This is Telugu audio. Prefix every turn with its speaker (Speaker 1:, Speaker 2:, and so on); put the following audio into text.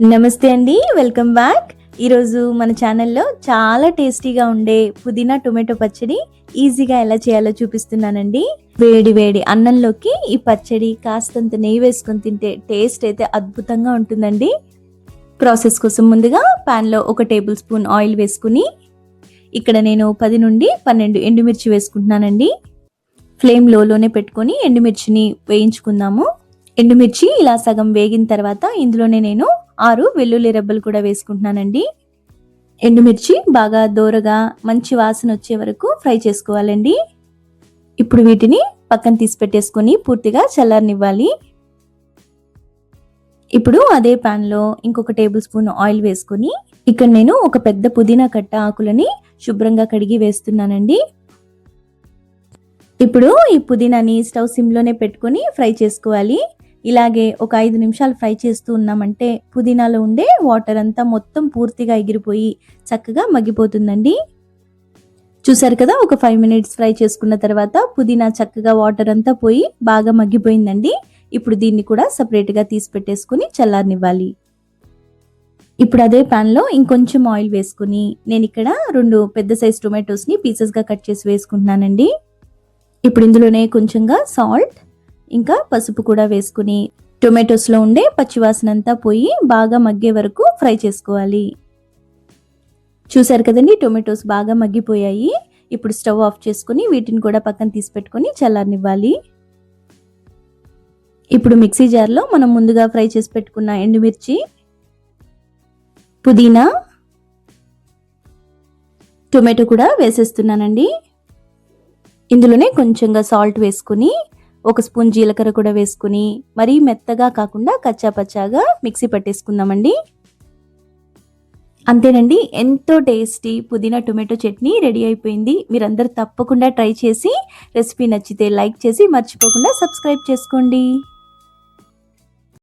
Speaker 1: నమస్తే అండి, వెల్కమ్ బ్యాక్. ఈరోజు మన ఛానల్లో చాలా టేస్టీగా ఉండే పుదీనా టొమాటో పచ్చడి ఈజీగా ఎలా చేయాలో చూపిస్తున్నానండి. వేడి వేడి అన్నంలోకి ఈ పచ్చడి కాస్తంత నెయ్యి వేసుకొని తింటే టేస్ట్ అయితే అద్భుతంగా ఉంటుందండి. ప్రాసెస్ కోసం ముందుగా ప్యాన్లో 1 టేబుల్ స్పూన్ ఆయిల్ వేసుకుని ఇక్కడ నేను 10 నుండి 12 ఎండుమిర్చి వేసుకుంటున్నానండి. ఫ్లేమ్ లోనే పెట్టుకొని ఎండుమిర్చిని వేయించుకుందాము. ఎండుమిర్చి ఇలా సగం వేగిన తర్వాత ఇందులోనే నేను 6 వెల్లుల్లి రెబ్బలు కూడా వేసుకుంటున్నానండి. ఎండుమిర్చి బాగా దోరగా మంచి వాసన వచ్చే వరకు ఫ్రై చేసుకోవాలండి. ఇప్పుడు వీటిని పక్కన తీసి పెట్టేసుకొని పూర్తిగా చల్లారనివ్వాలి. ఇప్పుడు అదే ప్యాన్లో ఇంకొక టేబుల్ స్పూన్ ఆయిల్ వేసుకొని ఇక్కడ నేను ఒక పెద్ద పుదీనా కట్ట ఆకులని శుభ్రంగా కడిగి వేస్తున్నానండి. ఇప్పుడు ఈ పుదీనాని స్టవ్ సిమ్లోనే పెట్టుకొని ఫ్రై చేసుకోవాలి. ఇలాగే ఒక 5 నిమిషాలు ఫ్రై చేస్తూ ఉన్నామంటే పుదీనాలో ఉండే వాటర్ అంతా మొత్తం పూర్తిగా ఎగిరిపోయి చక్కగా మగ్గిపోతుందండి. చూసారు కదా, ఒక 5 మినిట్స్ ఫ్రై చేసుకున్న తర్వాత పుదీనా చక్కగా వాటర్ అంతా పోయి బాగా మగ్గిపోయిందండి. ఇప్పుడు దీన్ని కూడా సపరేట్గా తీసి పెట్టేసుకుని చల్లారనివ్వాలి. ఇప్పుడు అదే ప్యాన్లో ఇంకొంచెం ఆయిల్ వేసుకుని నేను ఇక్కడ 2 పెద్ద సైజ్ టొమాటోస్ని పీసెస్గా కట్ చేసి వేసుకుంటున్నానండి. ఇప్పుడు ఇందులోనే కొంచెంగా సాల్ట్ ఇంకా పసుపు కూడా వేసుకుని టొమాటోస్లో ఉండే పచ్చివాసన అంతా పోయి బాగా మగ్గే వరకు ఫ్రై చేసుకోవాలి. చూసారు కదండి, టొమాటోస్ బాగా మగ్గిపోయాయి. ఇప్పుడు స్టవ్ ఆఫ్ చేసుకుని వీటిని కూడా పక్కన తీసి పెట్టుకొని చల్లారనివ్వాలి. ఇప్పుడు మిక్సీ జార్లో మనం ముందుగా ఫ్రై చేసి పెట్టుకున్న ఎండుమిర్చి, పుదీనా, టొమాటో కూడా వేసేస్తున్నానండి. ఇందులోనే కొంచెంగా సాల్ట్ వేసుకుని 1 స్పూన్ జీలకర్ర కూడా వేసుకుని మరీ మెత్తగా కాకుండా కచ్చాపచ్చాగా మిక్సీ పట్టేసుకుందామండి. అంతేనండి, ఎంతో టేస్టీ పుదీనా టొమాటో చట్నీ రెడీ అయిపోయింది. మీరందరూ తప్పకుండా ట్రై చేసి రెసిపీ నచ్చితే లైక్ చేసి మర్చిపోకుండా సబ్స్క్రైబ్ చేసుకోండి.